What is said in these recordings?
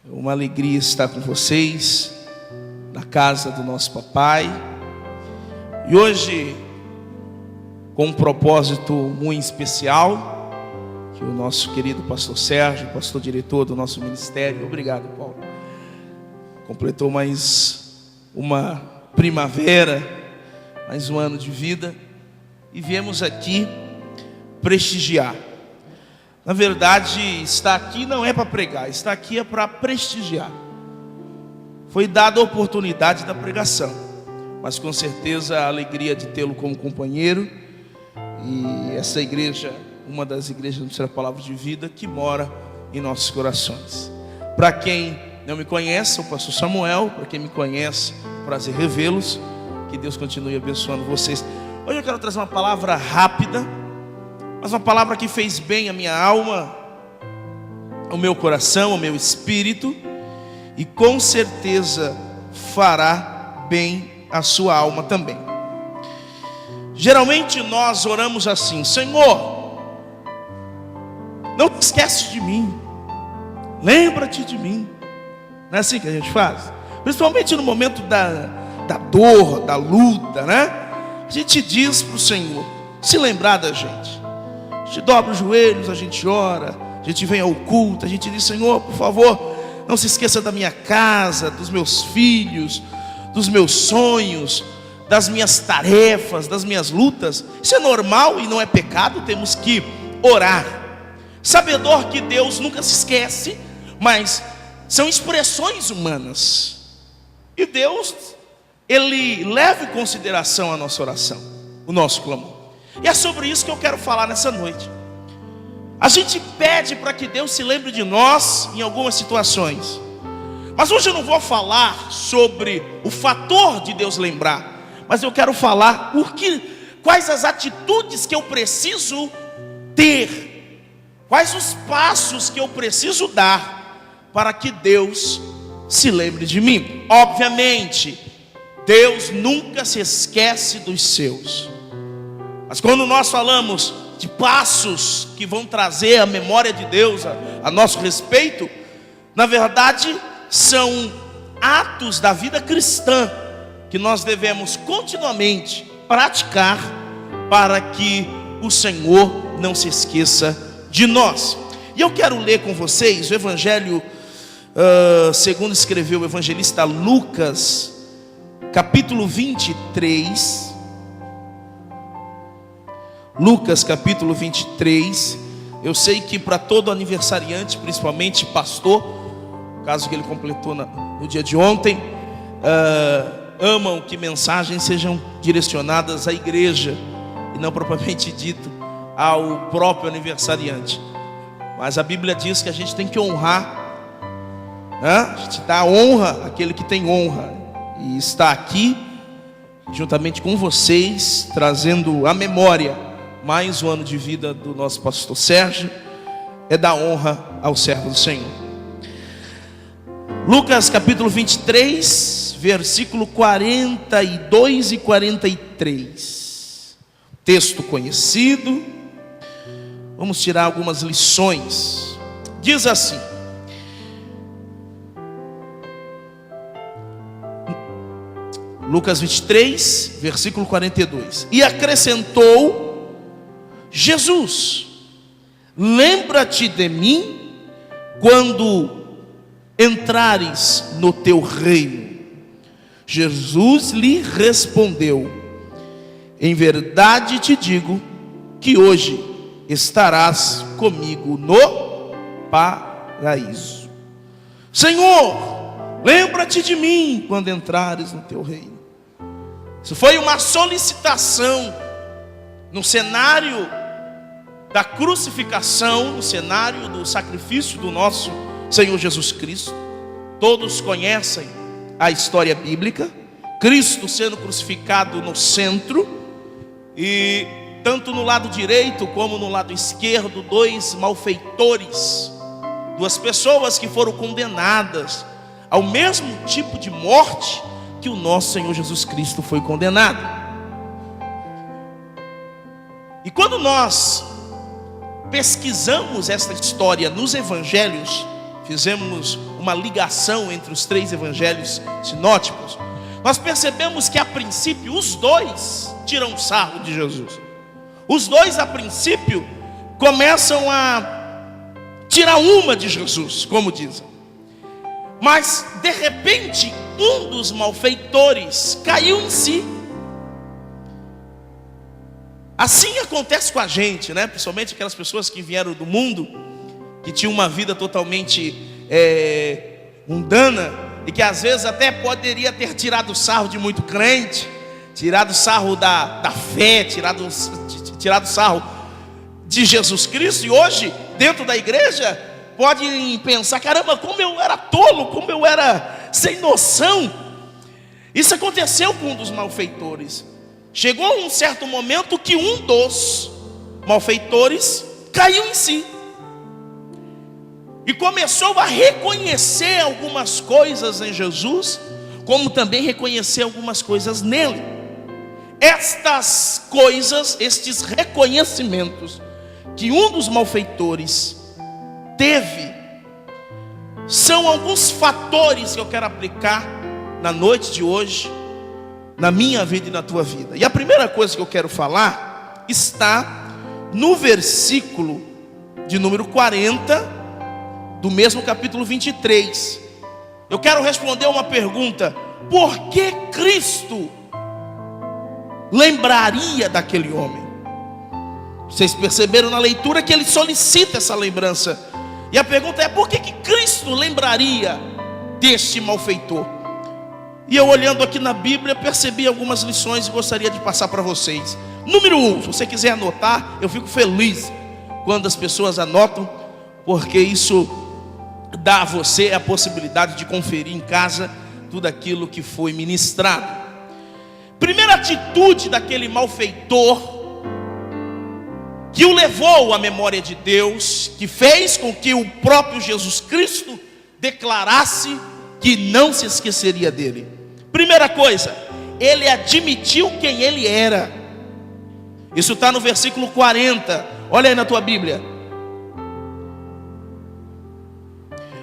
Uma alegria estar com vocês na casa do nosso papai. E hoje, com um propósito muito especial, que o nosso querido pastor Sérgio, pastor diretor do nosso ministério, obrigado, Paulo, completou mais uma primavera, mais um ano de vida, e viemos aqui prestigiar. Na verdade, estar aqui não é para pregar, estar aqui é para prestigiar. Foi dada a oportunidade da pregação, mas com certeza a alegria de tê-lo como companheiro. E essa igreja, uma das igrejas do Ministério da Palavra de Vida, que mora em nossos corações. Para quem não me conhece, sou o pastor Samuel. Para quem me conhece, prazer revê-los. Que Deus continue abençoando vocês. Hoje eu quero trazer uma palavra rápida, mas uma palavra que fez bem à minha alma, ao meu coração, ao meu espírito, e com certeza fará bem à sua alma também. Geralmente nós oramos assim: Senhor, não te esquece de mim, lembra-te de mim. Não é assim que a gente faz? Principalmente no momento da dor, da luta, né? A gente diz para o Senhor se lembrar da gente. A gente dobra os joelhos, a gente ora, a gente vem ao culto, a gente diz: Senhor, por favor, não se esqueça da minha casa, dos meus filhos, dos meus sonhos, das minhas tarefas, das minhas lutas. Isso é normal e não é pecado, temos que orar, sabedor que Deus nunca se esquece, mas são expressões humanas, e Deus, Ele leva em consideração a nossa oração, o nosso clamor. E é sobre isso que eu quero falar nessa noite. A gente pede para que Deus se lembre de nós em algumas situações, mas hoje eu não vou falar sobre o fator de Deus lembrar, mas eu quero falar quais as atitudes que eu preciso ter, quais os passos que eu preciso dar para que Deus se lembre de mim. Obviamente, Deus nunca se esquece dos seus, mas quando nós falamos de passos que vão trazer a memória de Deus a nosso respeito, na verdade são atos da vida cristã que nós devemos continuamente praticar para que o Senhor não se esqueça de nós. E eu quero ler com vocês o Evangelho segundo escreveu o evangelista Lucas, capítulo 23. Lucas capítulo 23. Eu sei que para todo aniversariante, principalmente pastor, caso que ele completou no dia de ontem, amam que mensagens sejam direcionadas à igreja e não propriamente dito ao próprio aniversariante. Mas a Bíblia diz que a gente tem que honrar, né? A gente dá honra àquele que tem honra, e está aqui juntamente com vocês trazendo à memória mais um ano de vida do nosso pastor Sérgio, é dar honra ao servo do Senhor. Lucas capítulo 23, versículo 42 e 43. Texto conhecido. Vamos tirar algumas lições. Diz assim: Lucas 23, versículo 42. E acrescentou Jesus: lembra-te de mim quando entrares no teu reino. Jesus lhe respondeu: em verdade te digo que hoje estarás comigo no paraíso. Senhor, lembra-te de mim quando entrares no teu reino. Isso foi uma solicitação no cenário da crucificação, no cenário do sacrifício do nosso Senhor Jesus Cristo. Todos conhecem a história bíblica, Cristo sendo crucificado no centro, e tanto no lado direito como no lado esquerdo, dois malfeitores, duas pessoas que foram condenadas ao mesmo tipo de morte que o nosso Senhor Jesus Cristo foi condenado. E quando nós pesquisamos esta história nos evangelhos, fizemos uma ligação entre os 3 evangelhos sinóticos, nós percebemos que a princípio os dois tiram sarro de Jesus. Os dois a princípio começam a tirar uma de Jesus, como dizem. Mas de repente um dos malfeitores caiu em si. Assim acontece com a gente, né? Principalmente aquelas pessoas que vieram do mundo, que tinham uma vida totalmente mundana, e que às vezes até poderia ter tirado sarro de muito crente, tirado sarro da fé, tirado sarro de Jesus Cristo, e hoje dentro da igreja podem pensar: caramba, como eu era tolo, como eu era sem noção. Isso aconteceu com um dos malfeitores. Chegou um certo momento que um dos malfeitores caiu em si e começou a reconhecer algumas coisas em Jesus, como também reconhecer algumas coisas nele. Estas coisas, estes reconhecimentos que um dos malfeitores teve, são alguns fatores que eu quero aplicar na noite de hoje, na minha vida e na tua vida. E a primeira coisa que eu quero falar está no versículo de número 40 do mesmo capítulo 23. Eu quero responder uma pergunta: por que Cristo lembraria daquele homem? Vocês perceberam na leitura que ele solicita essa lembrança. E a pergunta é: por que Cristo lembraria deste malfeitor? E eu, olhando aqui na Bíblia, percebi algumas lições e gostaria de passar para vocês. Número 1, se você quiser anotar, eu fico feliz quando as pessoas anotam, porque isso dá a você a possibilidade de conferir em casa tudo aquilo que foi ministrado. Primeira atitude daquele malfeitor, que o levou à memória de Deus, que fez com que o próprio Jesus Cristo declarasse que não se esqueceria dele. Primeira coisa, ele admitiu quem ele era. Isso está no versículo 40. Olha aí na tua Bíblia.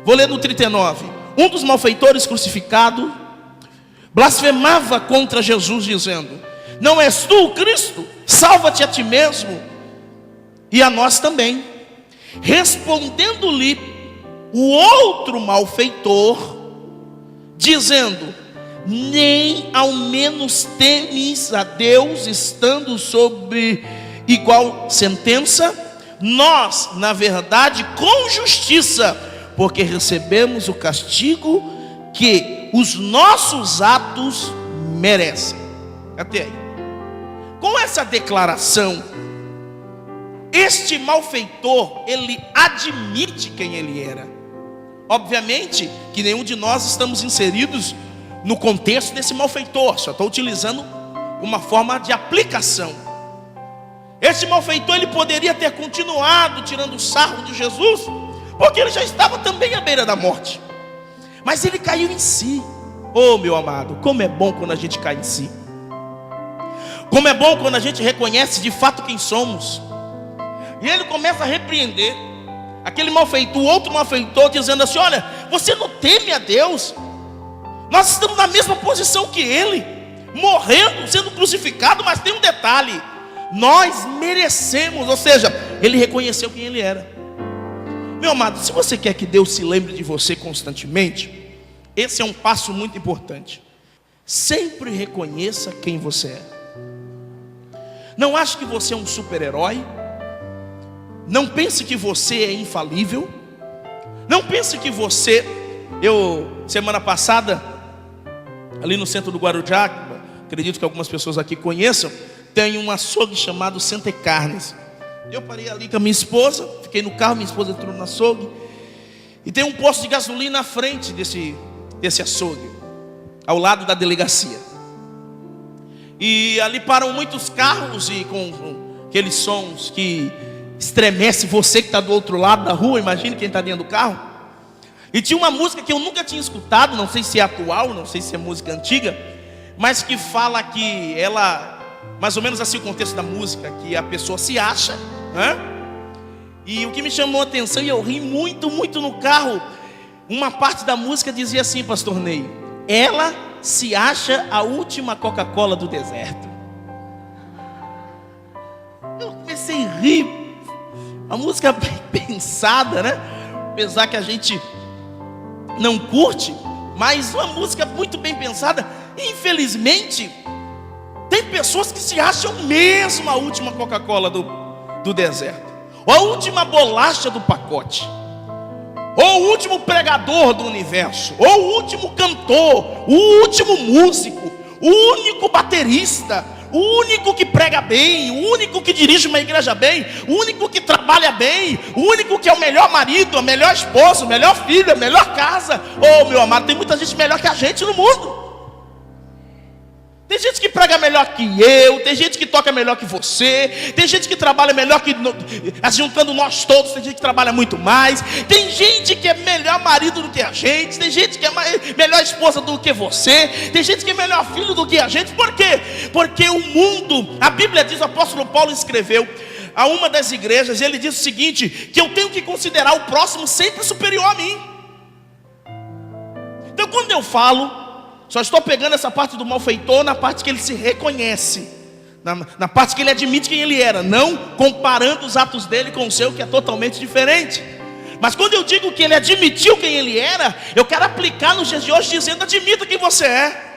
Vou ler no 39. Um dos malfeitores crucificado blasfemava contra Jesus, dizendo: não és tu o Cristo? Salva-te a ti mesmo e a nós também. Respondendo-lhe o outro malfeitor, dizendo: nem ao menos temes a Deus, estando sobre igual sentença? Nós, na verdade, com justiça, porque recebemos o castigo que os nossos atos merecem. Até aí. Com essa declaração, este malfeitor, ele admite quem ele era. Obviamente que nenhum de nós estamos inseridos no contexto desse malfeitor, só estou utilizando uma forma de aplicação. Esse malfeitor, ele poderia ter continuado tirando sarro de Jesus, porque ele já estava também à beira da morte. Mas ele caiu em si. Oh, meu amado, como é bom quando a gente cai em si. Como é bom quando a gente reconhece de fato quem somos. E ele começa a repreender aquele malfeitor, o outro malfeitor, dizendo assim: olha, você não teme a Deus? Nós estamos na mesma posição que ele, morrendo, sendo crucificado. Mas tem um detalhe: nós merecemos. Ou seja, ele reconheceu quem ele era. Meu amado, se você quer que Deus se lembre de você constantemente, esse é um passo muito importante. Sempre reconheça quem você é. Não ache que você é um super-herói. Não pense que você é infalível. Não pense que você... semana passada, ali no centro do Guarujá, acredito que algumas pessoas aqui conheçam, tem um açougue chamado Santa Carnes. Eu parei ali com a minha esposa, fiquei no carro, minha esposa entrou no açougue, e tem um posto de gasolina na frente desse açougue, ao lado da delegacia. E ali param muitos carros, e com aqueles sons que estremece você que está do outro lado da rua. Imagine quem está dentro do carro. E tinha uma música que eu nunca tinha escutado, não sei se é atual, não sei se é música antiga, mas que fala que ela, mais ou menos assim o contexto da música, que a pessoa se acha, né? E o que me chamou a atenção, e eu ri muito, muito no carro, Uma parte da música dizia assim, pastor Ney: ela se acha a última Coca-Cola do deserto. Eu comecei a rir. A música bem pensada, né? Apesar que a gente não curte, mas uma música muito bem pensada. Infelizmente, tem pessoas que se acham mesmo a última Coca-Cola do deserto, ou a última bolacha do pacote, ou o último pregador do universo, ou o último cantor, o último músico, o único baterista, o único que prega bem, o único que dirige uma igreja bem, o único que trabalha bem, o único que é o melhor marido, a melhor esposa, o melhor filho, a melhor casa. Oh, meu amado, tem muita gente melhor que a gente no mundo. Tem gente que prega melhor que eu, tem gente que toca melhor que você, tem gente que trabalha melhor que juntando nós todos, tem gente que trabalha muito mais, tem gente que é melhor marido do que a gente, tem gente que é melhor esposa do que você, tem gente que é melhor filho do que a gente. Por quê? Porque o mundo, a Bíblia diz, o apóstolo Paulo escreveu a uma das igrejas, ele diz o seguinte: que eu tenho que considerar o próximo sempre superior a mim. Então quando eu falo, só estou pegando essa parte do malfeitor na parte que ele se reconhece, na parte que ele admite quem ele era, não comparando os atos dele com o seu, que é totalmente diferente. Mas quando eu digo que ele admitiu quem ele era, eu quero aplicar nos dias de hoje dizendo: admita quem você é.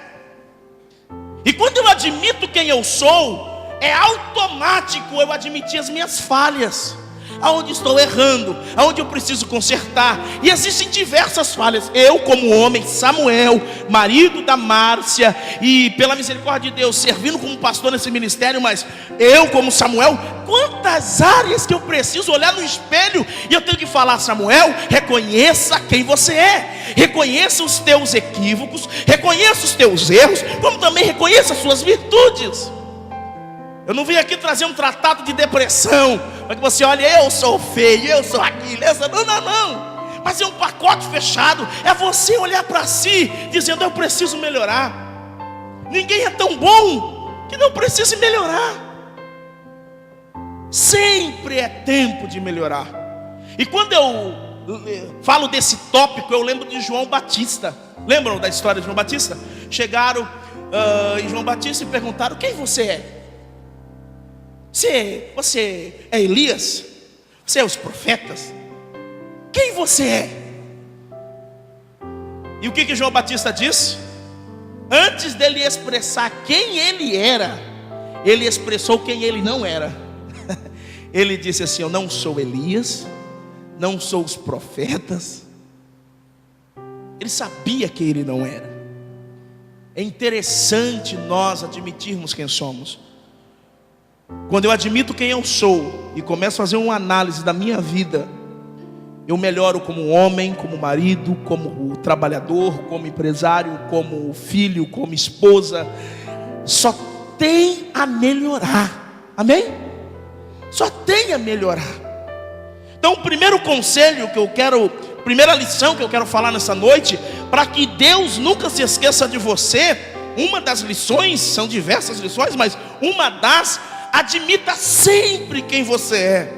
E quando eu admito quem eu sou, é automático eu admitir as minhas falhas, aonde estou errando, aonde eu preciso consertar. E existem diversas falhas. Eu, como homem, Samuel, marido da Márcia, e pela misericórdia de Deus, servindo como pastor nesse ministério, mas eu, como Samuel, quantas áreas que eu preciso olhar no espelho e eu tenho que falar: Samuel, reconheça quem você é, reconheça os teus equívocos, reconheça os teus erros, como também reconheça as suas virtudes. Eu não vim aqui trazer um tratado de depressão, para que você olhe: eu sou feio, eu sou aquilo, não. Mas é um pacote fechado. É você olhar para si, dizendo: eu preciso melhorar. Ninguém é tão bom que não precise melhorar. Sempre é tempo de melhorar. E quando eu falo desse tópico, eu lembro de João Batista. Lembram da história de João Batista? Chegaram em João Batista e perguntaram: quem você é? Você é Elias? Você é os profetas? Quem você é? E o que João Batista disse? Antes dele expressar quem ele era, ele expressou quem ele não era. Ele disse assim: eu não sou Elias, não sou os profetas. Ele sabia quem ele não era. É interessante nós admitirmos quem somos. Quando eu admito quem eu sou e começo a fazer uma análise da minha vida, eu melhoro como homem, como marido, como trabalhador, como empresário, como filho, como esposa. Só tem a melhorar. Amém? Só tem a melhorar. Então o primeiro conselho que eu quero, primeira lição que eu quero falar nessa noite, para que Deus nunca se esqueça de você, uma das lições, são diversas lições, mas uma das: admita sempre quem você é.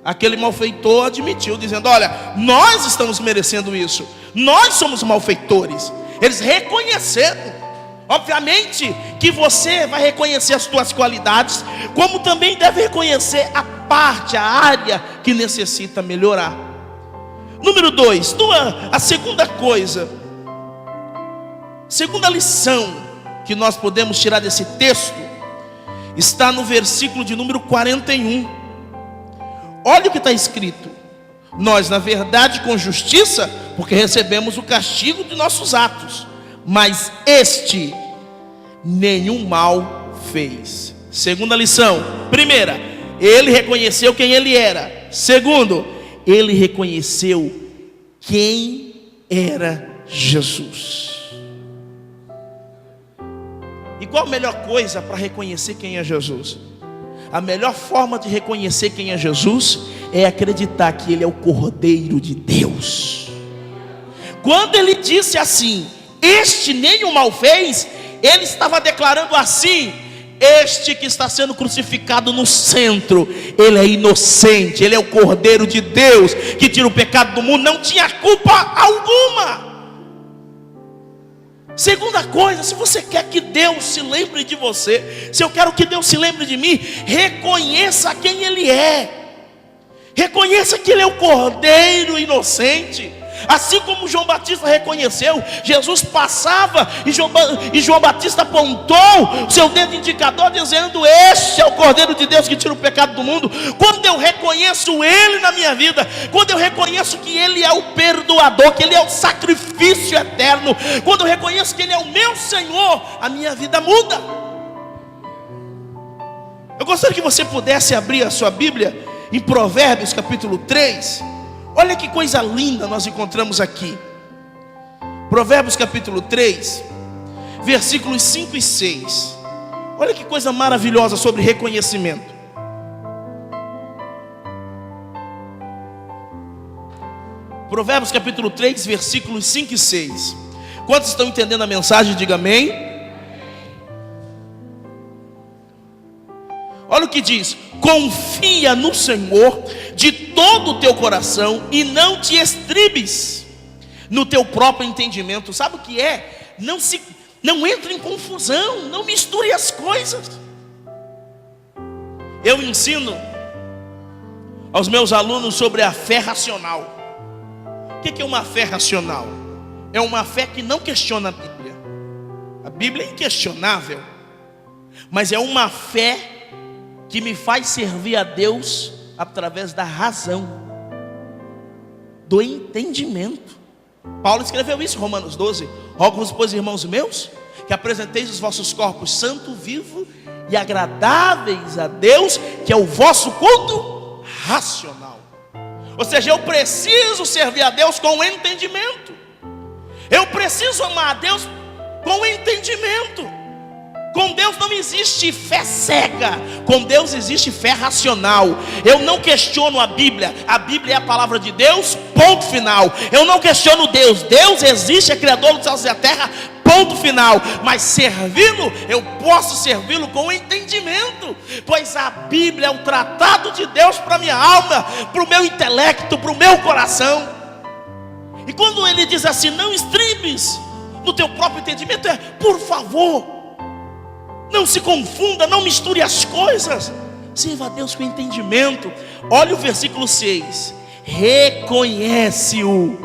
Aquele malfeitor admitiu, dizendo: olha, nós estamos merecendo isso, nós somos malfeitores. Eles reconheceram. Obviamente que você vai reconhecer as suas qualidades, como também deve reconhecer a parte, a área que necessita melhorar. Número 2, a segunda coisa, segunda lição que nós podemos tirar desse texto, está no versículo de número 41. Olha o que está escrito: nós, na verdade, com justiça, porque recebemos o castigo de nossos atos, mas este nenhum mal fez. Segunda lição: primeira, ele reconheceu quem ele era. Segundo, ele reconheceu quem era Jesus. E qual a melhor coisa para reconhecer quem é Jesus? A melhor forma de reconhecer quem é Jesus é acreditar que Ele é o Cordeiro de Deus. Quando Ele disse assim: este nem o mal fez, Ele estava declarando assim: este que está sendo crucificado no centro, ele é inocente, ele é o Cordeiro de Deus que tira o pecado do mundo, não tinha culpa alguma. Segunda coisa, se você quer que Deus se lembre de você, se eu quero que Deus se lembre de mim, reconheça quem Ele é. Reconheça que Ele é o Cordeiro inocente. Assim como João Batista reconheceu, Jesus passava e João Batista apontou o seu dedo indicador dizendo: este é o Cordeiro de Deus que tira o pecado do mundo. Quando eu reconheço Ele na minha vida, quando eu reconheço que Ele é o perdoador, que Ele é o sacrifício eterno, quando eu reconheço que Ele é o meu Senhor, a minha vida muda. Eu gostaria que você pudesse abrir a sua Bíblia em Provérbios capítulo 3. Olha que coisa linda nós encontramos aqui. Provérbios capítulo 3, versículos 5 e 6. Olha que coisa maravilhosa sobre reconhecimento. Provérbios capítulo 3, versículos 5 e 6. Quantos estão entendendo a mensagem? Diga amém. Olha o que diz: confia no Senhor de todo o teu coração e não te estribes no teu próprio entendimento. Sabe o que é? Não entre em confusão, não misture as coisas. Eu ensino aos meus alunos sobre a fé racional. O que é uma fé racional? É uma fé que não questiona a Bíblia. A Bíblia é inquestionável, mas é uma fé que me faz servir a Deus através da razão, do entendimento. Paulo escreveu isso em Romanos 12: rogo-vos, pois, irmãos meus, que apresenteis os vossos corpos santo, vivo e agradáveis a Deus, que é o vosso culto racional. Ou seja, eu preciso servir a Deus com entendimento. Eu preciso amar a Deus com entendimento. Com Deus não existe fé cega, com Deus existe fé racional. Eu não questiono a Bíblia é a palavra de Deus, ponto final. Eu não questiono Deus, Deus existe, é criador dos céus e da terra, ponto final. Mas servi-lo, eu posso servi-lo com entendimento, pois a Bíblia é o tratado de Deus para a minha alma, para o meu intelecto, para o meu coração. E quando ele diz assim: não estribes no teu próprio entendimento, é por favor, não se confunda, não misture as coisas. Sirva a Deus com entendimento. Olha o versículo 6: reconhece-o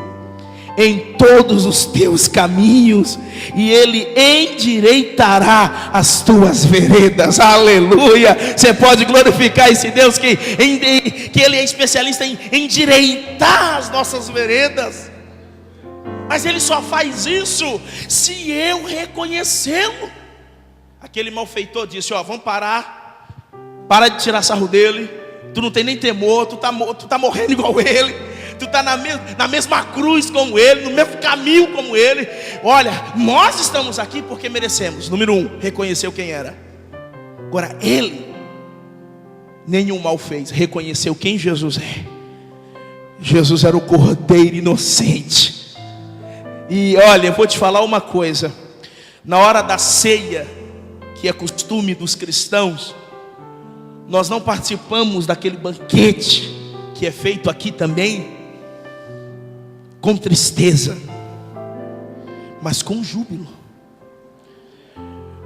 em todos os teus caminhos, e Ele endireitará as tuas veredas. Aleluia. Você pode glorificar esse Deus que Ele é especialista em endireitar as nossas veredas. Mas Ele só faz isso se eu reconhecê-lo. Aquele malfeitor disse: ó, vamos parar. Para de tirar sarro dele. Tu não tem nem temor, tu tá morrendo igual ele. Tu tá na mesma cruz como ele, no mesmo caminho como ele. Olha, nós estamos aqui porque merecemos. Número 1, reconheceu quem era. Agora ele nenhum mal fez, reconheceu quem Jesus é. Jesus era o Cordeiro inocente. E olha, eu vou te falar uma coisa. Na hora da ceia, que é costume dos cristãos, nós não participamos daquele banquete que é feito aqui também com tristeza, mas com júbilo,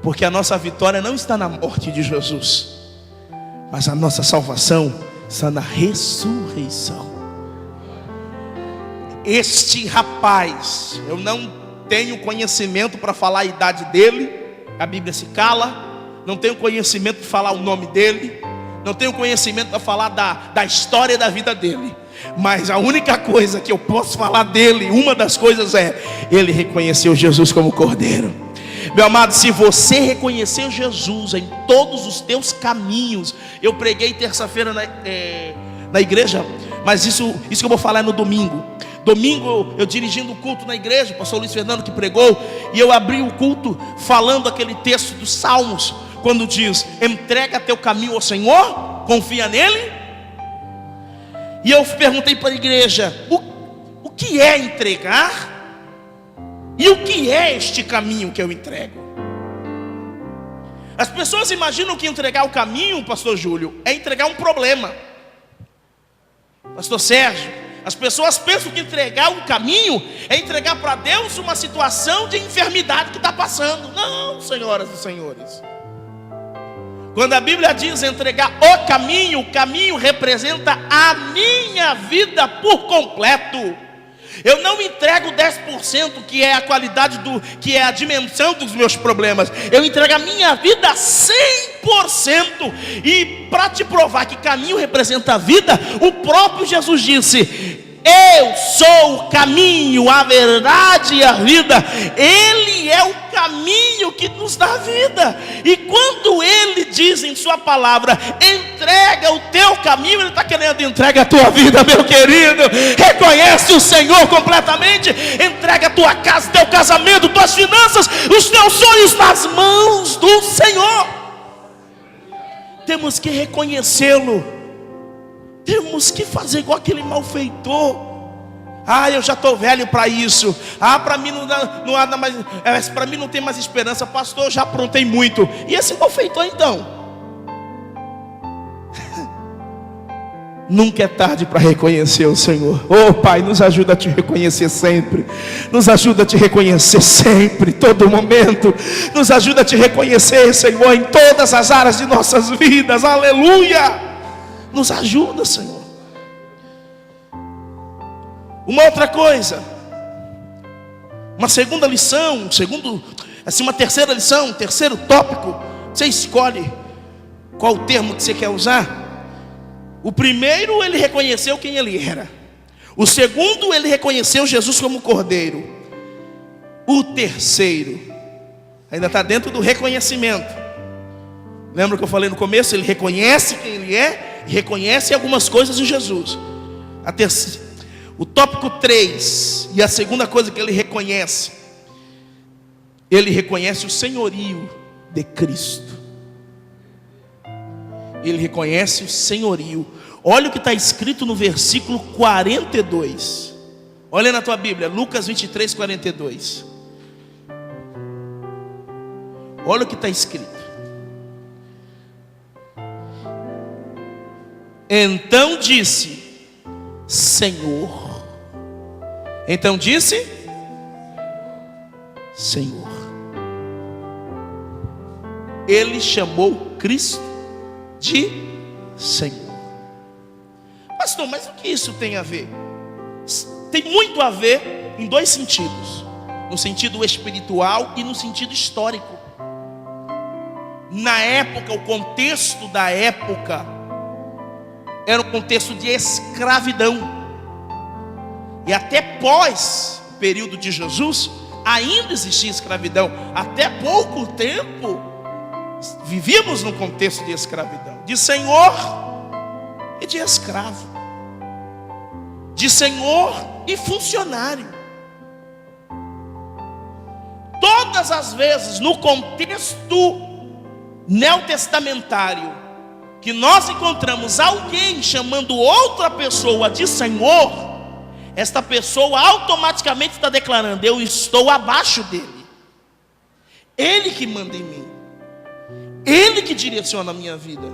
porque a nossa vitória não está na morte de Jesus, mas a nossa salvação está na ressurreição. Este rapaz, eu não tenho conhecimento para falar a idade dele, a Bíblia se cala. Não tenho conhecimento para falar o nome dele, não tenho conhecimento para falar da história da vida dele. Mas a única coisa que eu posso falar dele, uma das coisas é: ele reconheceu Jesus como Cordeiro. Meu amado, se você reconhecer Jesus em todos os teus caminhos. Eu preguei terça-feira na igreja, mas isso que eu vou falar é no domingo. Domingo eu dirigindo o culto na igreja, o pastor Luiz Fernando que pregou, e eu abri o culto falando aquele texto dos Salmos, quando diz: entrega teu caminho ao Senhor, confia nele. E eu perguntei para a igreja: o que é entregar? E o que é este caminho que eu entrego? As pessoas imaginam que entregar o caminho, pastor Júlio, é entregar um problema. Pastor Sérgio, as pessoas pensam que entregar um caminho é entregar para Deus uma situação de enfermidade que está passando. Não, senhoras e senhores. Quando a Bíblia diz entregar o caminho representa a minha vida por completo. Eu não entrego 10%, que é a qualidade que é a dimensão dos meus problemas. Eu entrego a minha vida 100%. E para te provar que caminho representa a vida, o próprio Jesus disse: eu sou o caminho, a verdade e a vida. Ele é o caminho que nos dá vida. E quando Ele diz em sua palavra, entrega o teu caminho, Ele está querendo: entrega a tua vida, meu querido. Reconhece o Senhor completamente. Entrega a tua casa, teu casamento, tuas finanças, os teus sonhos nas mãos do Senhor. Temos que reconhecê-lo. Temos que fazer igual aquele malfeitor. Eu já estou velho para isso. Para mim não há mais, para mim não tem mais esperança. Pastor, eu já aprontei muito. E esse malfeitor então? Nunca é tarde para reconhecer o Senhor. Pai, nos ajuda a te reconhecer sempre. Nos ajuda a te reconhecer sempre, todo momento. Nos ajuda a te reconhecer, Senhor, em todas as áreas de nossas vidas. Aleluia. Nos ajuda, Senhor. Uma outra coisa, uma segunda lição, uma terceira lição, um terceiro tópico. Você escolhe qual o termo que você quer usar. O primeiro, ele reconheceu quem ele era. O segundo, ele reconheceu Jesus como Cordeiro. O terceiro, ainda está dentro do reconhecimento. Lembra que eu falei no começo? Ele reconhece quem ele é e reconhece algumas coisas de Jesus. O tópico 3, e a segunda coisa que ele reconhece o senhorio de Cristo. Ele reconhece o senhorio. Olha o que está escrito no versículo 42. Olha na tua Bíblia, Lucas 23, 42. Olha o que está escrito. Então disse: Senhor. Então disse: Senhor. Ele chamou Cristo de Senhor. Pastor, mas o que isso tem a ver? Tem muito a ver em dois sentidos: no sentido espiritual e no sentido histórico. Na época, o contexto da época era um contexto de escravidão. E até pós o período de Jesus, ainda existia escravidão. Até pouco tempo, vivíamos num contexto de escravidão. De senhor e de escravo. De senhor e funcionário. Todas as vezes no contexto neotestamentário que nós encontramos alguém chamando outra pessoa de Senhor, esta pessoa automaticamente está declarando: eu estou abaixo dele. Ele que manda em mim. Ele que direciona a minha vida.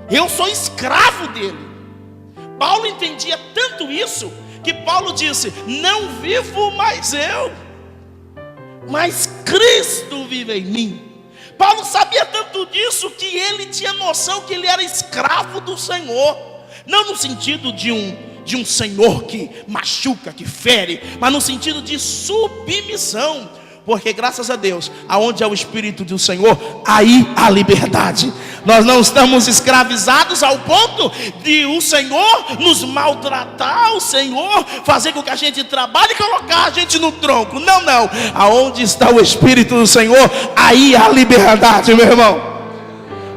Eu sou escravo dele. Paulo entendia tanto isso que Paulo disse: não vivo mais eu, mas Cristo vive em mim. Paulo sabia tanto disso que ele tinha noção que ele era escravo do Senhor. Não no sentido de um senhor que machuca, que fere, mas no sentido de submissão. Porque graças a Deus, aonde é o Espírito do Senhor, aí há liberdade. Nós não estamos escravizados ao ponto de o Senhor nos maltratar, o Senhor fazer com que a gente trabalhe e colocar a gente no tronco. Não, não. Aonde está o Espírito do Senhor, aí há liberdade, meu irmão.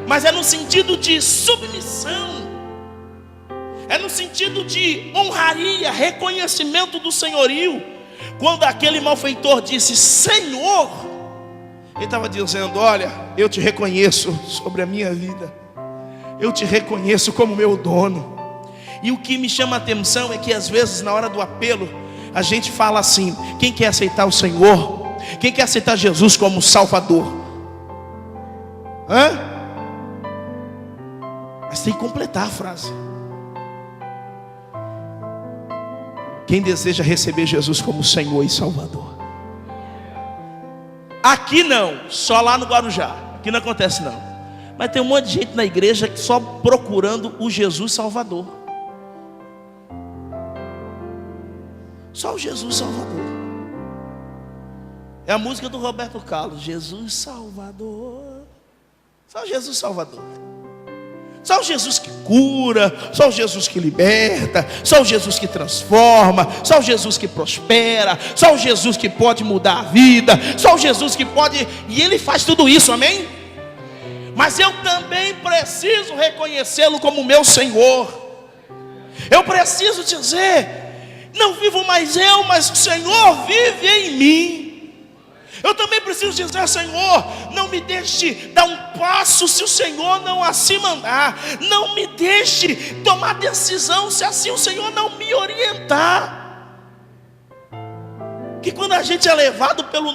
Mas é no sentido de submissão. É no sentido de honraria, reconhecimento do senhorio. Quando aquele malfeitor disse Senhor, ele estava dizendo: olha, eu te reconheço sobre a minha vida, eu te reconheço como meu dono. E o que me chama a atenção é que às vezes na hora do apelo a gente fala assim: quem quer aceitar o Senhor? Quem quer aceitar Jesus como Salvador? Hã? Mas tem que completar a frase. Quem deseja receber Jesus como Senhor e Salvador? Aqui não, só lá no Guarujá. Aqui não acontece não. Mas tem um monte de gente na igreja que só procurando o Jesus Salvador. Só o Jesus Salvador. É a música do Roberto Carlos. Jesus Salvador. Só o Jesus Salvador. Só o Jesus que cura, só o Jesus que liberta, só o Jesus que transforma, só o Jesus que prospera, só o Jesus que pode mudar a vida, só o Jesus que pode, e Ele faz tudo isso, amém? Mas eu também preciso reconhecê-lo como meu Senhor. Eu preciso dizer, não vivo mais eu, mas o Senhor vive em mim. Eu também preciso dizer, Senhor, não me deixe dar um passo se o Senhor não assim mandar. Não me deixe tomar decisão se assim o Senhor não me orientar. Que quando a gente é levado pelo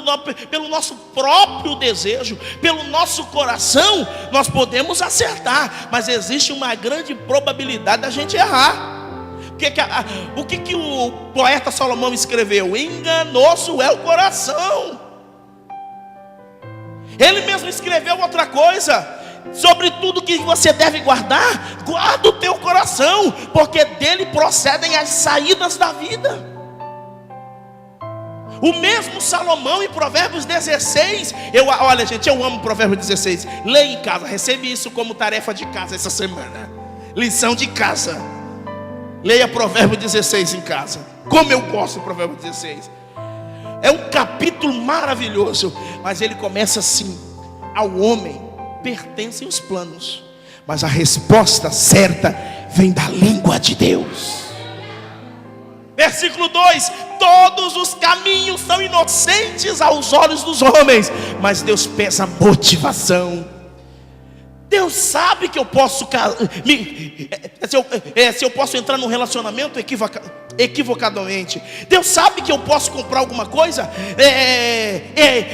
nosso próprio desejo, pelo nosso coração, nós podemos acertar, mas existe uma grande probabilidade da gente errar. O que o poeta Salomão escreveu? Enganoso é o coração. Ele mesmo escreveu outra coisa: sobre tudo que você deve guardar, guarda o teu coração, porque dele procedem as saídas da vida. O mesmo Salomão em Provérbios 16, olha gente, eu amo Provérbios 16. Leia em casa, recebe isso como tarefa de casa essa semana. Lição de casa. Leia Provérbios 16 em casa. Como eu gosto do Provérbios 16. É um capítulo maravilhoso, mas ele começa assim: ao homem pertencem os planos, mas a resposta certa vem da língua de Deus. Versículo 2: todos os caminhos são inocentes aos olhos dos homens, mas Deus pesa a motivação. Deus sabe que eu posso se eu posso entrar num relacionamento equivocadamente. Deus sabe que eu posso comprar alguma coisa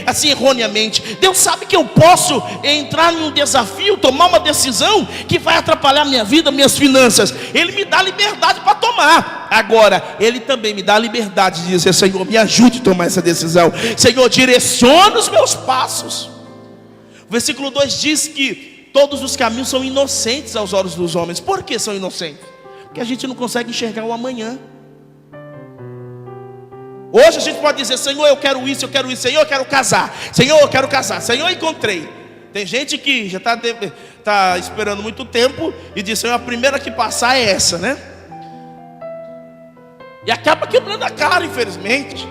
assim erroneamente. Deus sabe que eu posso entrar num desafio, tomar uma decisão que vai atrapalhar minha vida, minhas finanças. Ele me dá liberdade para tomar. Agora, Ele também me dá a liberdade de dizer: Senhor, me ajude a tomar essa decisão. Senhor, direciona os meus passos. O versículo 2 diz que todos os caminhos são inocentes aos olhos dos homens. Por que são inocentes? Porque a gente não consegue enxergar o amanhã. Hoje a gente pode dizer: Senhor, eu quero isso, Senhor, eu quero casar, Senhor, eu quero casar, Senhor, encontrei. Tem gente que já está esperando muito tempo e diz: Senhor, a primeira que passar é essa, né? E acaba quebrando a cara, infelizmente.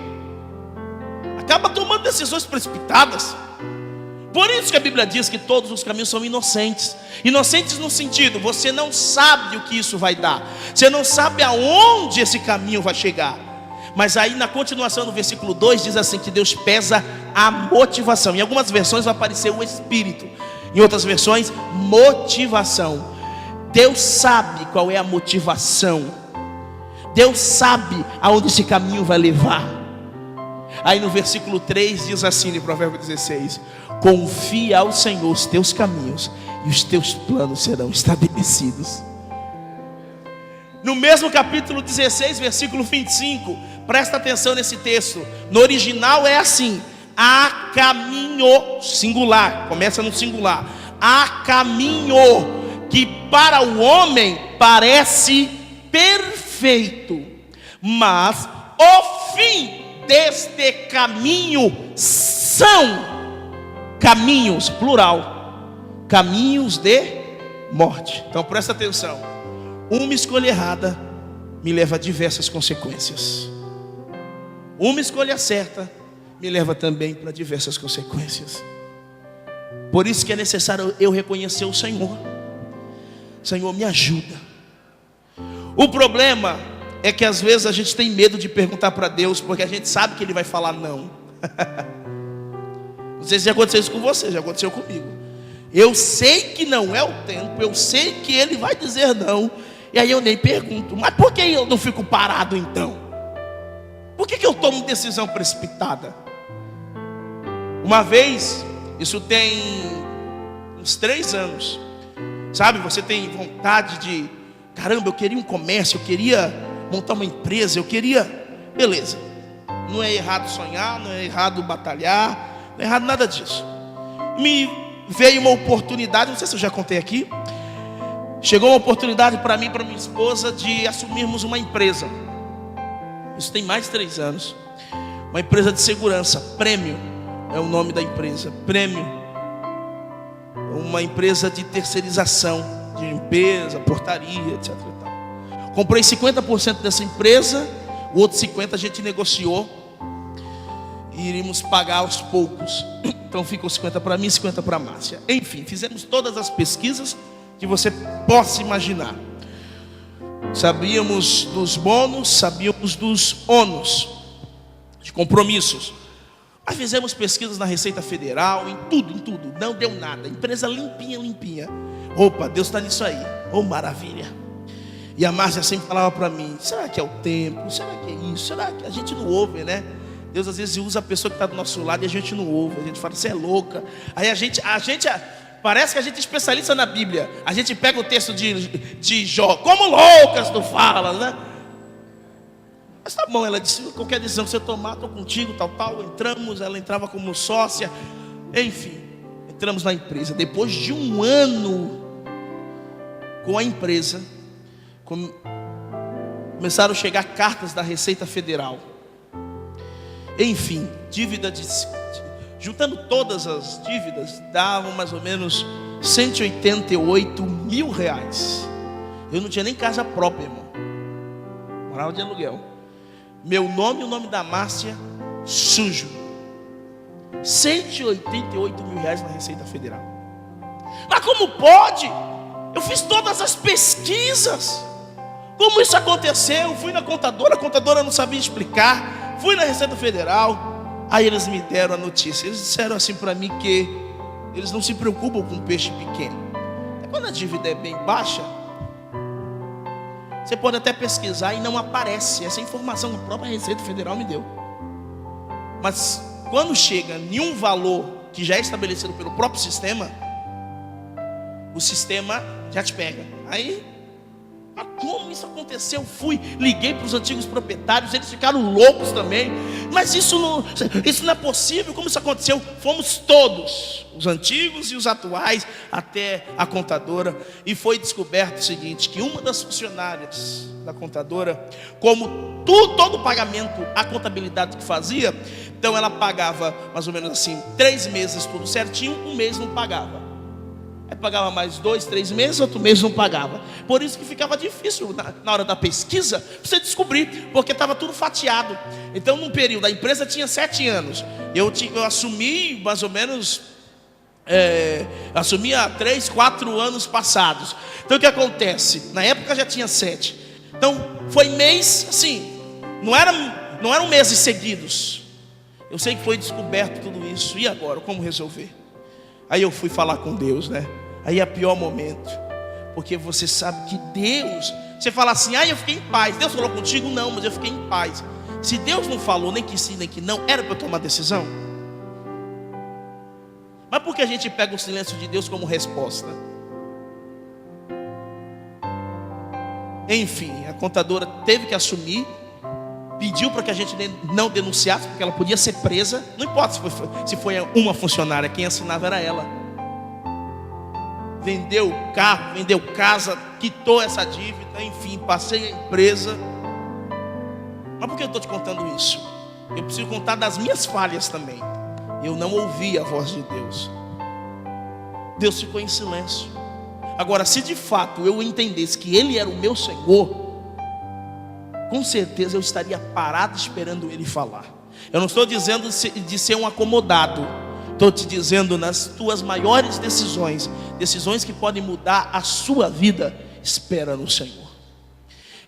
Acaba tomando decisões precipitadas. Por isso que a Bíblia diz que todos os caminhos são inocentes. Inocentes no sentido, você não sabe o que isso vai dar, você não sabe aonde esse caminho vai chegar. Mas aí na continuação do versículo 2 diz assim, que Deus pesa a motivação. Em algumas versões vai aparecer o Espírito, em outras versões, motivação. Deus sabe qual é a motivação. Deus sabe aonde esse caminho vai levar. Aí no versículo 3 diz assim, em Provérbios 16: confia ao Senhor os teus caminhos, e os teus planos serão estabelecidos. No mesmo capítulo 16, versículo 25, presta atenção nesse texto. No original é assim: há caminho, singular, começa no singular. Há caminho que para o homem parece perfeito, mas o fim deste caminho são caminhos, plural, caminhos de morte. Então presta atenção. Uma escolha errada me leva a diversas consequências. Uma escolha certa me leva também para diversas consequências. Por isso que é necessário eu reconhecer o Senhor. Senhor, me ajuda. O problema é que às vezes a gente tem medo de perguntar para Deus, porque a gente sabe que Ele vai falar não. Não sei se já aconteceu isso com você, já aconteceu comigo. Eu sei que não é o tempo, eu sei que Ele vai dizer não, e aí eu nem pergunto. Mas por que eu não fico parado então? Por que eu tomo decisão precipitada? Uma vez, isso tem uns 3 anos. Sabe, você tem vontade de, caramba, eu queria um comércio, eu queria montar uma empresa, eu queria, beleza. Não é errado sonhar, não é errado batalhar, não é errado nada disso. Me veio uma oportunidade, não sei se eu já contei aqui. Chegou uma oportunidade para mim e para minha esposa de assumirmos uma empresa. Isso tem mais de 3 anos. Uma empresa de segurança, Prêmio é o nome da empresa. Prêmio, uma empresa de terceirização, de limpeza, portaria, etc. Comprei 50% dessa empresa, o outro 50% a gente negociou e iríamos pagar aos poucos. Então ficou 50 para mim e 50 para a Márcia. Enfim, fizemos todas as pesquisas que você possa imaginar. Sabíamos dos bônus, sabíamos dos ônus, de compromissos. Mas fizemos pesquisas na Receita Federal, em tudo, não deu nada. Empresa limpinha. Opa, Deus está nisso aí, oh maravilha. E a Márcia sempre falava para mim, será que é o tempo? Será que é isso? Será que a gente não ouve, né? Deus às vezes usa a pessoa que está do nosso lado e a gente não ouve. A gente fala, você é louca. Aí a gente parece que a gente é especialista na Bíblia. A gente pega o texto de Jó, como loucas tu falas, né? Mas tá bom, ela disse, qualquer decisão que você tomar, estou contigo, tal. Entramos, ela entrava como sócia. Enfim, entramos na empresa. Depois de 1 ano com a empresa, começaram a chegar cartas da Receita Federal. Enfim, juntando todas as dívidas, davam mais ou menos 188 mil reais. Eu não tinha nem casa própria, irmão. Morava de aluguel. Meu nome e o nome da Márcia sujo. 188 mil reais na Receita Federal. Mas como pode? Eu fiz todas as pesquisas. Como isso aconteceu? Fui na contadora, a contadora não sabia explicar. Fui na Receita Federal. Aí eles me deram a notícia. Eles disseram assim para mim que eles não se preocupam com peixe pequeno. Quando a dívida é bem baixa, você pode até pesquisar e não aparece. Essa informação a própria Receita Federal me deu. Mas quando chega em um valor que já é estabelecido pelo próprio sistema, o sistema já te pega. Aí, mas como isso aconteceu? Liguei para os antigos proprietários, eles ficaram loucos também. Mas isso não é possível, como isso aconteceu? Fomos todos, os antigos e os atuais, até a contadora. E foi descoberto o seguinte, que uma das funcionárias da contadora, como todo o pagamento, a contabilidade que fazia, então ela pagava mais ou menos assim, 3 meses tudo certinho, 1 mês não pagava. Aí pagava mais 2, 3 meses, outro mês não pagava. Por isso que ficava difícil na hora da pesquisa você descobrir, porque estava tudo fatiado. Então num período, a empresa tinha 7 anos. Eu assumi mais ou menos assumi há 3, 4 anos passados. Então o que acontece? Na época já tinha 7. Então foi mês assim, não eram meses seguidos. Eu sei que foi descoberto tudo isso. E agora, como resolver? Aí eu fui falar com Deus, né? Aí é o pior momento, porque você sabe que Deus, você fala assim, eu fiquei em paz. Deus falou contigo? Não, mas eu fiquei em paz. Se Deus não falou nem que sim, nem que não, era para eu tomar decisão? Mas por que a gente pega o silêncio de Deus como resposta? Enfim, a contadora teve que assumir, pediu para que a gente não denunciasse, porque ela podia ser presa. Não importa se foi uma funcionária, quem assinava era ela. Vendeu carro, vendeu casa, quitou essa dívida, enfim, passei a empresa. Mas por que eu estou te contando isso? Eu preciso contar das minhas falhas também. Eu não ouvi a voz de Deus. Deus ficou em silêncio. Agora, se de fato eu entendesse que Ele era o meu Senhor, com certeza eu estaria parado esperando Ele falar. Eu não estou dizendo de ser um acomodado. Estou te dizendo, nas tuas maiores decisões, decisões que podem mudar a sua vida, espera no Senhor.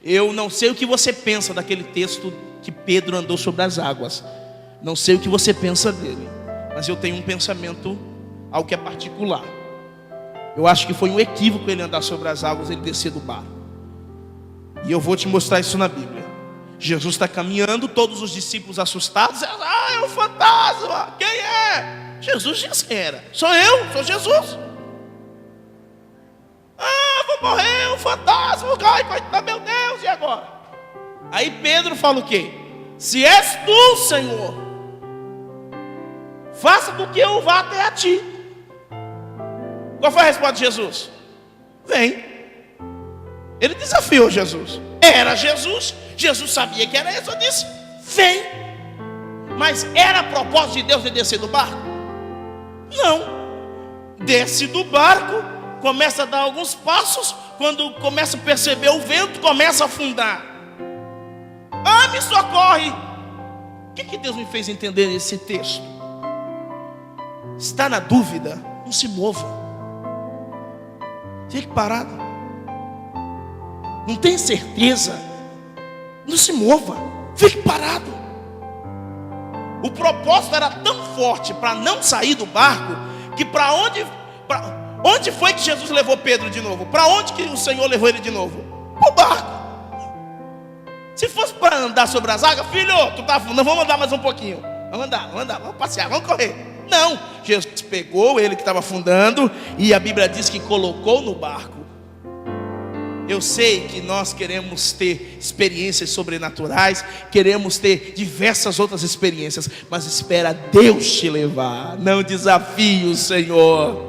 Eu não sei o que você pensa daquele texto que Pedro andou sobre as águas. Não sei o que você pensa dele, mas eu tenho um pensamento, algo que é particular. Eu acho que foi um equívoco ele andar sobre as águas, ele descer do barco. E eu vou te mostrar isso na Bíblia. Jesus está caminhando, todos os discípulos assustados. É um fantasma, quem é? Jesus disse quem era. Sou eu, sou Jesus. Aí Pedro fala o quê? Se és tu, Senhor, faça com que eu vá até a ti. Qual foi a resposta de Jesus? Vem. Ele desafiou Jesus. Era Jesus. Jesus sabia que era isso. Eu disse, vem. Mas era propósito de Deus de descer do barco? Não. Desce do barco, começa a dar alguns passos. Quando começa a perceber o vento, começa a afundar. Ah, me socorre. O que Deus me fez entender esse texto? Está na dúvida? Não se mova. Fique parado. Não tem certeza? Não se mova. Fique parado. O propósito era tão forte para não sair do barco, que para onde foi que Jesus levou Pedro de novo? Para onde que o Senhor levou ele de novo? Para o barco. Se fosse para andar sobre as águas, filho, tu tá afundando, vamos andar mais um pouquinho. Vamos andar, vamos passear, vamos correr. Não, Jesus pegou ele que estava afundando e a Bíblia diz que colocou no barco. Eu sei que nós queremos ter experiências sobrenaturais, queremos ter diversas outras experiências, mas espera Deus te levar, não desafie o Senhor.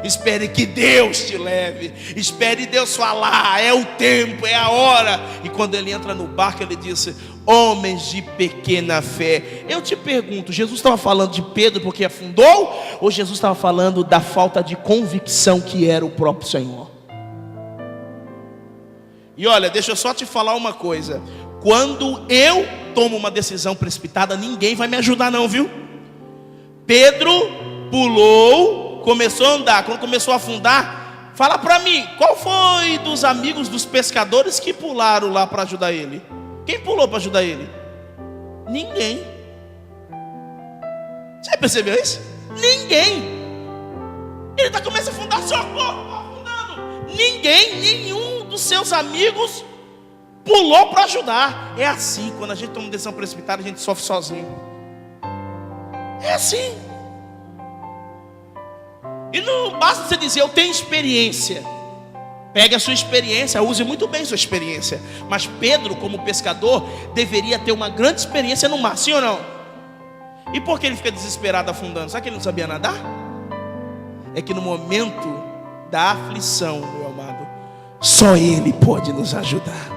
Espere que Deus te leve, espere Deus falar, é o tempo, é a hora. E quando ele entra no barco, ele disse: homens de pequena fé. Eu te pergunto, Jesus estava falando de Pedro porque afundou? Ou Jesus estava falando da falta de convicção que era o próprio Senhor? E olha, deixa eu só te falar uma coisa. Quando eu tomo uma decisão precipitada, ninguém vai me ajudar não, viu? Pedro pulou, começou a andar. Quando começou a afundar, fala para mim, qual foi dos amigos dos pescadores que pularam lá para ajudar ele? Quem pulou para ajudar ele? Ninguém. Você percebeu isso? Ninguém. Ele começa a afundar, socorro, afundando. Nenhum dos seus amigos pulou para ajudar. É assim, quando a gente toma uma decisão precipitada, a gente sofre sozinho. É assim. E não basta você dizer, eu tenho experiência. Pegue a sua experiência, use muito bem a sua experiência. Mas Pedro, como pescador, deveria ter uma grande experiência no mar, sim ou não? E por que ele fica desesperado afundando? Sabe que ele não sabia nadar? É que no momento da aflição, meu amado, só Ele pode nos ajudar.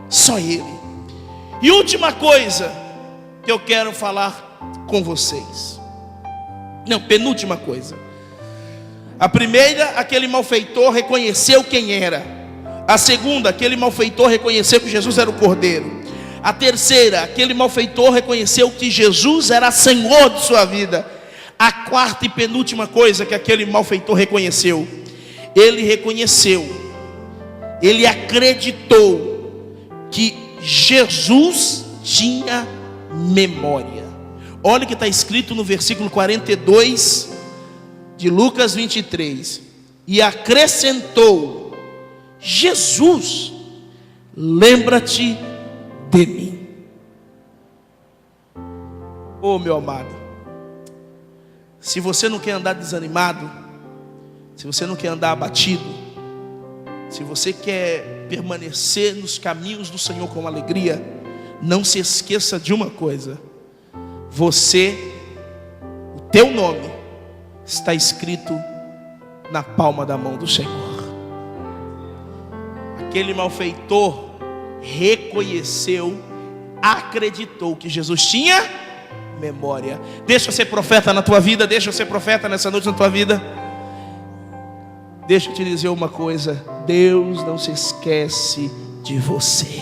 Só Ele. E última coisa que eu quero falar com vocês. Não, penúltima coisa. A primeira, aquele malfeitor reconheceu quem era. A segunda, aquele malfeitor reconheceu que Jesus era o Cordeiro. A terceira, aquele malfeitor reconheceu que Jesus era Senhor de sua vida. A quarta e penúltima coisa que aquele malfeitor reconheceu, ele reconheceu, ele acreditou que Jesus tinha memória. Olha o que está escrito no versículo 42 de Lucas 23. E acrescentou: Jesus, lembra-te de mim. Oh, meu amado, se você não quer andar desanimado, se você não quer andar abatido, se você quer permanecer nos caminhos do Senhor com alegria, não se esqueça de uma coisa: o teu nome está escrito na palma da mão do Senhor. Aquele malfeitor reconheceu, acreditou que Jesus tinha memória. Deixa eu ser profeta na tua vida. Deixa eu ser profeta nessa noite na tua vida. Deixa eu te dizer uma coisa: Deus não se esquece de você.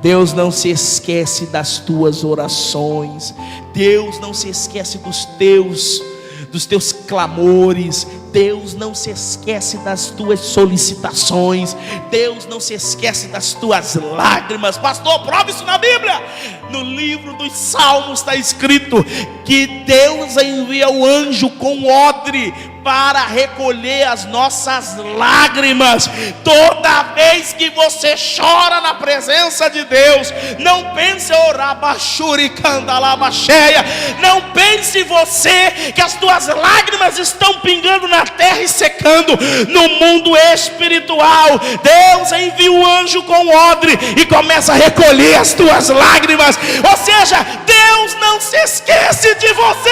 Deus não se esquece das tuas orações. Deus não se esquece dos teus clamores. Deus não se esquece das tuas solicitações. Deus não se esquece das tuas lágrimas. Pastor, prova isso na Bíblia. No livro dos Salmos está escrito que Deus envia o anjo com odre para recolher as nossas lágrimas. Toda vez que você chora na presença de Deus, não pense orar bachuri candalabacheia. Não pense você que as tuas lágrimas estão pingando na terra e secando. No mundo espiritual, Deus envia um anjo com odre e começa a recolher as tuas lágrimas. Ou seja, Deus não se esquece de você.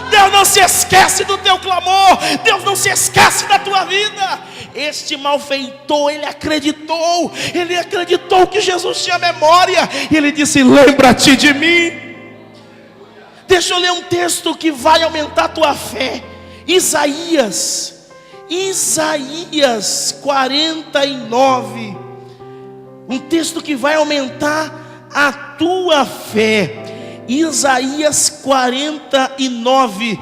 Deus não se esquece do teu clamor. Deus não se esquece da tua vida. Este malfeitor, ele acreditou que Jesus tinha memória, e ele disse: lembra-te de mim. Deixa eu ler um texto que vai aumentar a tua fé. Isaías 49, um texto que vai aumentar a tua fé. Isaías 49,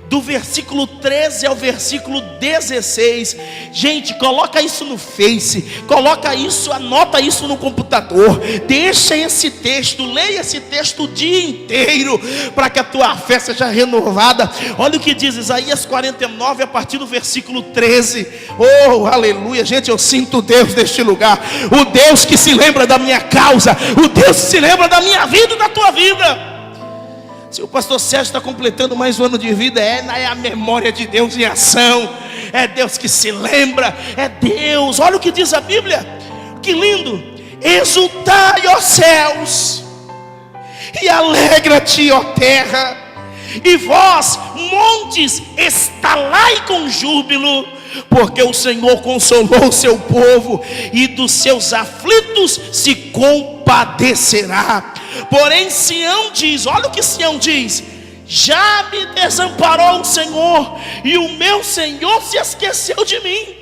do versículo 13 ao versículo 16. Gente, coloca isso no Face, coloca isso, anota isso no computador, deixa esse texto, leia esse texto o dia inteiro, para que a tua fé seja renovada. Olha o que diz Isaías 49, a partir do versículo 13. Oh, aleluia, gente, eu sinto Deus neste lugar, o Deus que se lembra da minha causa, o Deus que se lembra da minha vida e da tua vida. Se o pastor Sérgio está completando mais um ano de vida, é a memória de Deus em ação. É Deus que se lembra, é Deus. Olha o que diz a Bíblia, que lindo: exultai, ó céus, e alegra-te, ó terra, e vós, montes, estalai com júbilo, porque o Senhor consolou o seu povo, e dos seus aflitos se compadecerá. Porém Sião diz, olha o que Sião diz: já me desamparou o Senhor, e o meu Senhor se esqueceu de mim.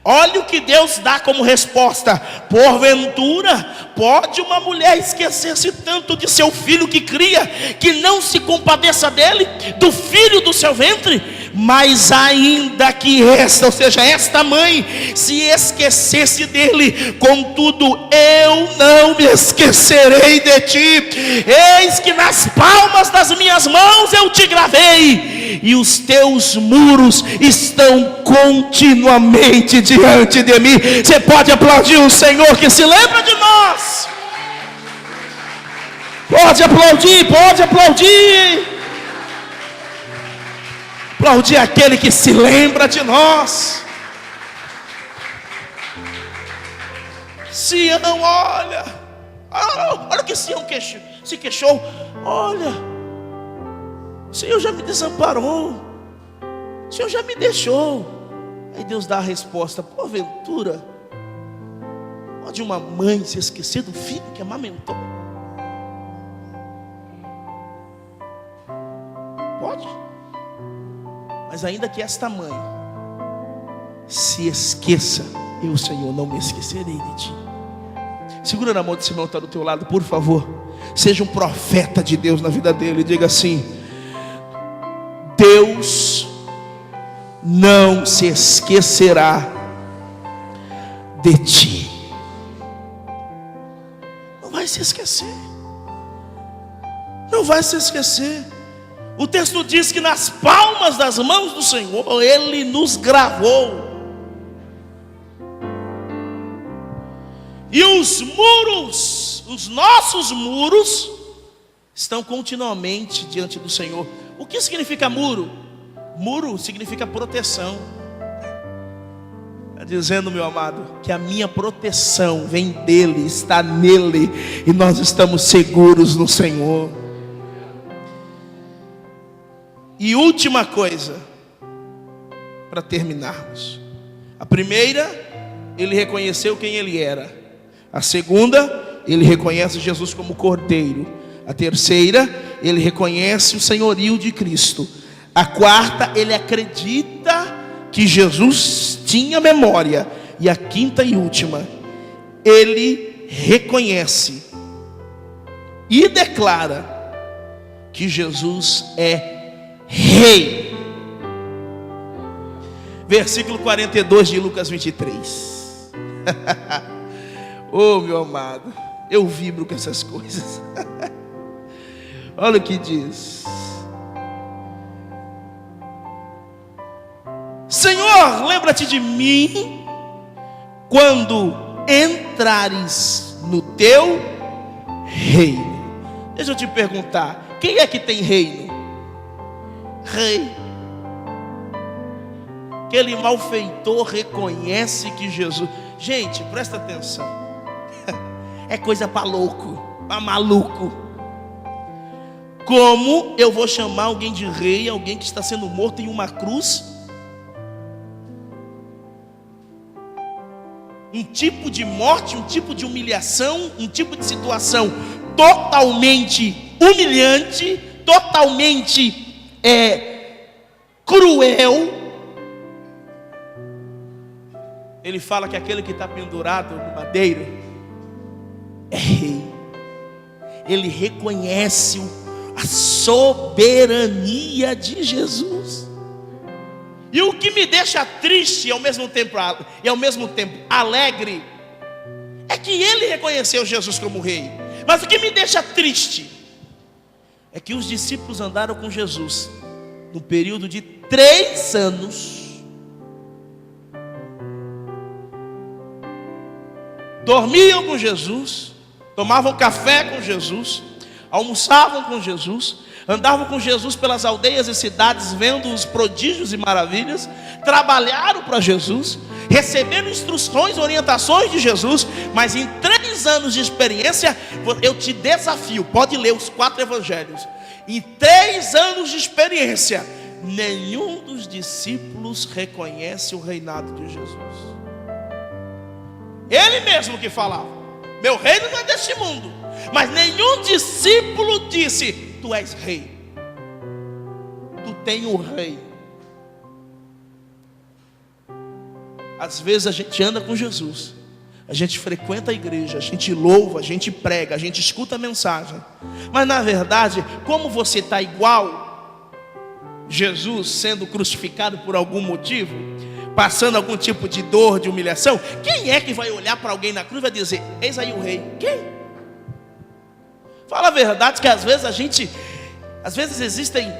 Olha o que Deus dá como resposta: porventura pode uma mulher esquecer-se tanto de seu filho que cria, que não se compadeça dele, do filho do seu ventre? Mas ainda que esta, ou seja, esta mãe, se esquecesse dele, contudo eu não me esquecerei de ti. Eis que nas palmas das minhas mãos eu te gravei, e os teus muros estão continuamente diante de mim. Você pode aplaudir o Senhor que se lembra de nós? Pode aplaudir, pode aplaudir. Aplaudir aquele que se lembra de nós. Sião, olha o que Sião se queixou. Olha, o Senhor já me desamparou, o Senhor já me deixou. Aí Deus dá a resposta: porventura pode uma mãe se esquecer do filho que amamentou? Pode. Mas ainda que esta mãe se esqueça, eu, Senhor, não me esquecerei de ti. Segura na mão desse irmão que está do teu lado, por favor. Seja um profeta de Deus na vida dele, e diga assim: Deus não se esquecerá de ti. Não vai se esquecer. Não vai se esquecer. O texto diz que nas palmas das mãos do Senhor Ele nos gravou. E os muros, os nossos muros, estão continuamente diante do Senhor. O que significa muro? Muro significa proteção. Está dizendo, meu amado, que a minha proteção vem dele, está nele, e nós estamos seguros no Senhor. E última coisa, para terminarmos. A primeira, ele reconheceu quem ele era. A segunda, ele reconhece Jesus como Cordeiro. A terceira, ele reconhece o senhorio de Cristo. A quarta, ele acredita que Jesus tinha memória. E a quinta e última, ele reconhece e declara que Jesus é Rei. Versículo 42 de Lucas 23. Oh, meu amado, eu vibro com essas coisas. Olha o que diz: Senhor, lembra-te de mim quando entrares no teu reino. Deixa eu te perguntar, quem é que tem reino? Rei. aquele malfeitor reconhece que Jesus... Gente, presta atenção. É coisa para louco, para maluco. Como eu vou chamar alguém de rei, alguém que está sendo morto em uma cruz? Um tipo de morte, um tipo de humilhação, um tipo de situação totalmente humilhante, totalmente cruel. Ele fala que aquele que está pendurado no madeiro é rei. Ele reconhece a soberania de Jesus. E o que me deixa triste e ao mesmo tempo alegre é que ele reconheceu Jesus como rei. Mas o que me deixa triste é que os discípulos andaram com Jesus no período de 3 anos. Dormiam com Jesus, tomavam café com Jesus, almoçavam com Jesus, andavam com Jesus pelas aldeias e cidades, vendo os prodígios e maravilhas, trabalharam para Jesus, receberam instruções, orientações de Jesus, mas em 3 anos de experiência, eu te desafio, pode ler os 4 evangelhos, em 3 anos de experiência, nenhum dos discípulos reconhece o reinado de Jesus. Ele mesmo que falava, meu reino não é deste mundo, mas nenhum discípulo disse, tu és rei, tu tens o rei. Às vezes a gente anda com Jesus, a gente frequenta a igreja, a gente louva, a gente prega, a gente escuta a mensagem, mas na verdade, como você está igual Jesus sendo crucificado por algum motivo, passando algum tipo de dor, de humilhação, quem é que vai olhar para alguém na cruz e vai dizer, eis aí o rei? Quem? Fala a verdade que às vezes existem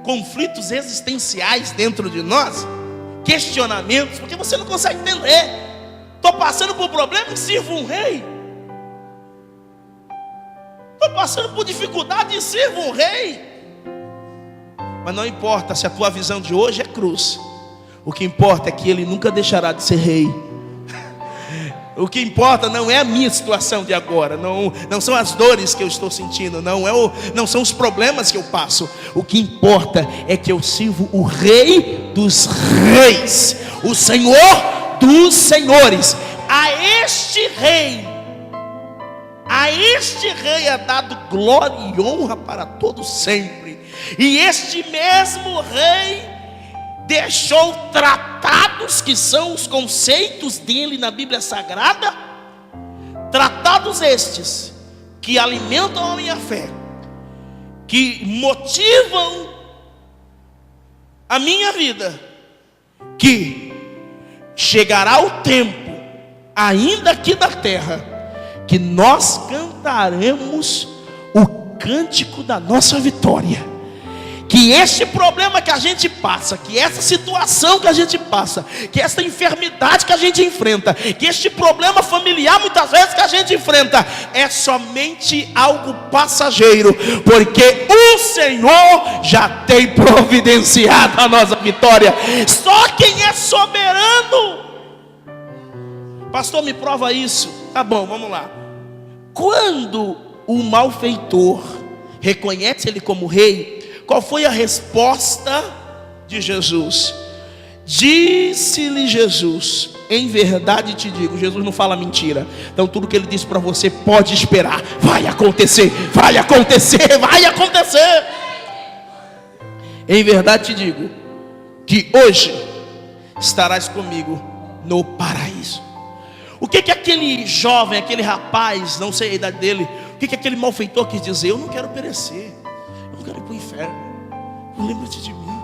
conflitos existenciais dentro de nós, questionamentos, porque você não consegue entender. Estou passando por problema e sirvo um rei. Estou passando por dificuldade e sirvo um rei. Mas não importa se a tua visão de hoje é cruz, o que importa é que ele nunca deixará de ser rei. O que importa não é a minha situação de agora, não são as dores que eu estou sentindo, não são os problemas que eu passo. O que importa é que eu sirvo o Rei dos Reis, o Senhor dos Senhores. A este Rei é dado glória e honra para todos sempre. E este mesmo Rei deixou tratados, que são os conceitos dele na Bíblia Sagrada, tratados estes que alimentam a minha fé, que motivam a minha vida, que chegará o tempo, ainda aqui na terra, que nós cantaremos o cântico da nossa vitória. Que este problema que a gente passa, que essa situação que a gente passa, que essa enfermidade que a gente enfrenta, que este problema familiar muitas vezes que a gente enfrenta, é somente algo passageiro, porque o Senhor já tem providenciado a nossa vitória. Só quem é soberano. Pastor, me prova isso. Tá bom, vamos lá. Quando o malfeitor reconhece ele como rei, qual foi a resposta de Jesus? Disse-lhe Jesus, em verdade te digo, Jesus não fala mentira. Então tudo que ele disse para você pode esperar. Vai acontecer, vai acontecer, vai acontecer. Em verdade te digo, que hoje estarás comigo no paraíso. O que aquele jovem, aquele rapaz, não sei a idade dele, o que aquele malfeitor quis dizer? Eu não quero perecer, eu não quero ir para o inferno. Lembra-te de mim,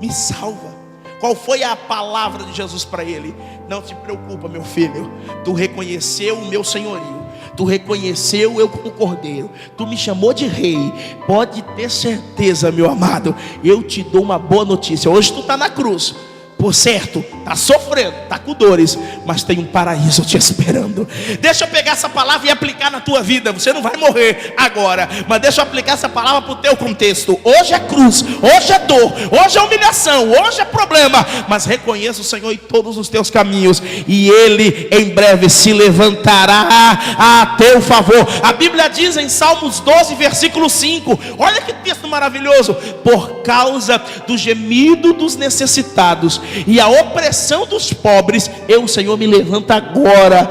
me salva. Qual foi a palavra de Jesus para ele? Não te preocupa, meu filho, tu reconheceu o meu senhorio, tu reconheceu eu como cordeiro, tu me chamou de rei. Pode ter certeza, meu amado, eu te dou uma boa notícia. Hoje tu está na cruz, Por certo, está sofrendo, está com dores, mas tem um paraíso te esperando. Deixa eu pegar essa palavra e aplicar na tua vida. Você não vai morrer agora, mas deixa eu aplicar essa palavra para o teu contexto. Hoje é cruz, hoje é dor, hoje é humilhação, hoje é problema, mas reconheça o Senhor em todos os teus caminhos, e Ele em breve se levantará a teu favor. A Bíblia diz em Salmos 12, versículo 5, olha que texto maravilhoso: por causa do gemido dos necessitados e a opressão dos pobres, o Senhor, me levanta agora.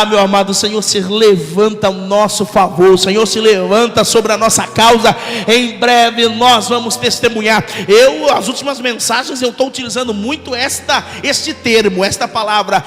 Meu amado, o Senhor se levanta ao nosso favor, o Senhor se levanta sobre a nossa causa. Em breve nós vamos testemunhar. As últimas mensagens eu estou utilizando muito este termo, esta palavra,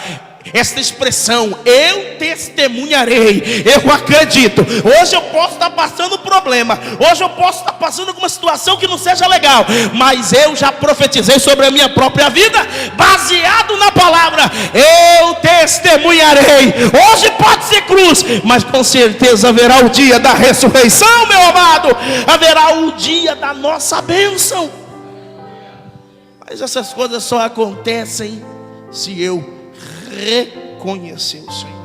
esta expressão: eu testemunharei. Eu acredito. Hoje eu posso estar passando problema, hoje eu posso estar passando alguma situação que não seja legal, mas eu já profetizei sobre a minha própria vida, baseado na palavra. Eu testemunharei. Hoje pode ser cruz, mas com certeza haverá o dia da ressurreição, meu amado. Haverá o dia da nossa bênção. Mas essas coisas só acontecem se eu reconhecer o Senhor.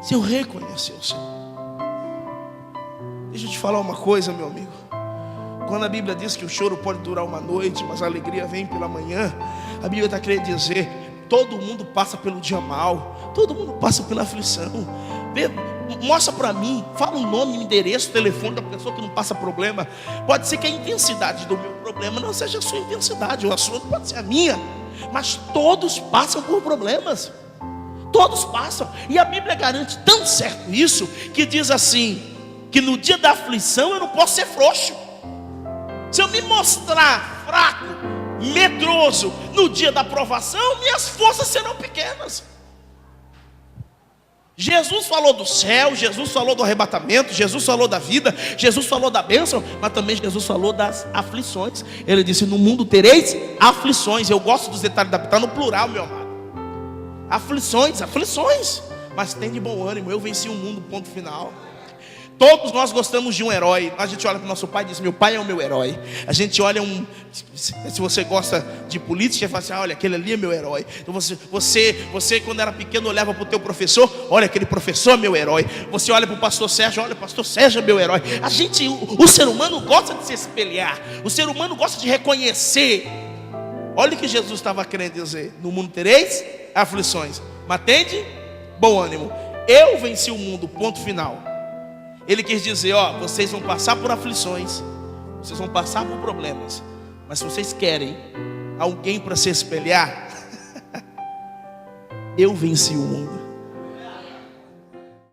Se eu reconhecer o Senhor. Deixa eu te falar uma coisa, meu amigo. Quando a Bíblia diz que o choro pode durar uma noite, mas a alegria vem pela manhã, a Bíblia está querendo dizer: todo mundo passa pelo dia mal, todo mundo passa pela aflição. Mostra para mim, fala o nome, o endereço, o telefone da pessoa que não passa problema. Pode ser que a intensidade do meu problema não seja a sua intensidade, ou a sua pode ser a minha, mas todos passam por problemas. Todos passam. E a Bíblia garante tão certo isso, que diz assim, que no dia da aflição eu não posso ser frouxo. Se eu me mostrar fraco, medroso, no dia da provação, minhas forças serão pequenas. Jesus falou do céu, Jesus falou do arrebatamento, Jesus falou da vida, Jesus falou da bênção, mas também Jesus falou das aflições. Ele disse: no mundo tereis aflições. Eu gosto dos detalhes, está no plural, meu amado. Aflições, mas tem de bom ânimo, eu venci o mundo, ponto final. Todos nós gostamos de um herói. A gente olha para o nosso pai e diz: meu pai é o meu herói. A gente olha se você gosta de política, você fala assim: olha, aquele ali é meu herói. Então você quando era pequeno olhava para o teu professor: olha, aquele professor é meu herói. Você olha para o pastor Sérgio: olha, o pastor Sérgio é meu herói. O ser humano gosta de se espelhar. O ser humano gosta de reconhecer. Olha o que Jesus estava querendo dizer: no mundo tereis aflições, mas tende bom ânimo, eu venci o mundo, ponto final. Ele quis dizer: vocês vão passar por aflições, vocês vão passar por problemas, mas se vocês querem alguém para se espelhar, eu venci o mundo.